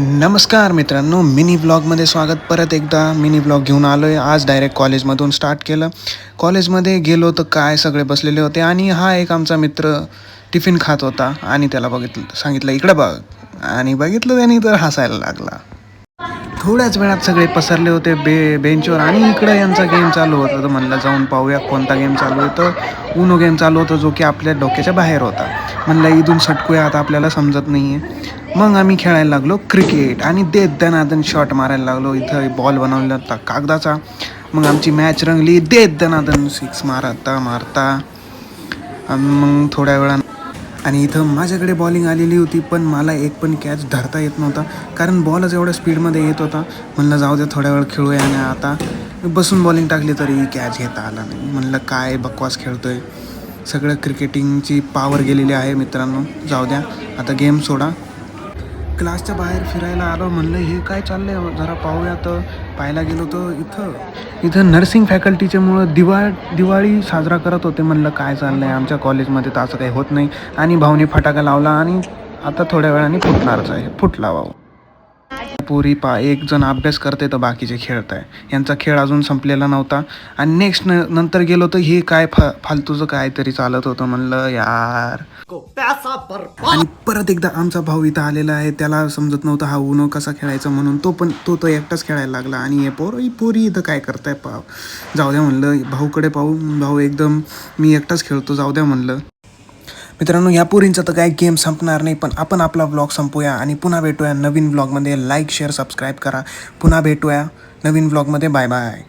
नमस्कार मित्रांनो, मिनी ब्लॉगमध्ये स्वागत. परत एकदा मिनी ब्लॉग घेऊन आलो आहे. आज डायरेक्ट कॉलेजमधून स्टार्ट केलं. कॉलेजमध्ये गेलो तर काय सगळे बसलेले होते आणि हा एक आमचा मित्र टिफिन खात होता आणि त्याला सांगितलं इकडं बघ, आणि बघितलं त्याने तर हसायला लागला. थोड्याच वेळात सगळे पसरले होते बेंचवर आणि इकडं यांचा गेम चालू होता. तर म्हणलं जाऊन पाहूया कोणता गेम चालू आहे. तर उनो गेम चालू होता जो की आपल्या डोक्याच्या बाहेर होता. म्हणलं इथून सटकूया, आता आपल्याला समजत नाही आहे. मग आम्ही खेळायला लागलो क्रिकेट आणि दनादन शॉट मारायला लागलो. इथं बॉल बनवला होता कागदाचा. मग आमची मॅच रंगली. दनादन सिक्स मारता मग थोड्या वेळानं आणि इथं माझ्याकडे बॉलिंग आलेली होती, पण मला एक पण कॅच धरता येत नव्हता कारण बॉलच एवढ्या स्पीडमध्ये येत होता. म्हणलं जाऊ दे, थोड्या वेळ खेळूया. आणि आता बसून बॉलिंग टाकली तरी कॅच घेता आला नाही. म्हणलं काय बकवास खेळतोय, सगळं क्रिकेटिंगची पावर गेलेली आहे मित्रांनो. जाऊ द्या, आता गेम सोडा. क्लासच्या बाहेर फिरायला आलो. म्हणलं हे काय चाललं आहे जरा पाहूया. तर पाहायला गेलो तर इथं नर्सिंग फॅकल्टीच्यामुळं दिवाळी साजरा करत होते. म्हणलं काय चाललं आहे आमच्या कॉलेजमध्ये, तर असं काही होत नाही. आणि भाऊनी फटाका लावला आणि आता थोड्या वेळाने फुटणारच आहे. फुटला भाऊ. पोरी एक जण अभ्यास करते तर बाकीचे खेळत आहे. यांचा खेळ अजून संपलेला नव्हता. आणि नंतर गेलो तर हे काय फालतूचं काहीतरी चालत होतं. म्हणलं यार. आणि परत एकदा आमचा भाऊ इथं आलेला आहे. त्याला समजत नव्हतं हा उनो कसा खेळायचा म्हणून तो एकटाच खेळायला लागला. आणि हे पोरी इथं काय करताय जाऊ द्या म्हणलं, भाऊकडे भाऊ एकदम मी एकटाच खेळतो, जाऊ द्या म्हणलं. मित्रांनो, या पोरींचा तर काय गेम संपणार नाही. पण आपण आपला ब्लॉग संपूया आणि पुन्हा भेटूया नवीन ब्लॉगमध्ये. लाईक शेअर सबस्क्राईब करा. पुन्हा भेटूया नवीन ब्लॉगमध्ये. Bye bye.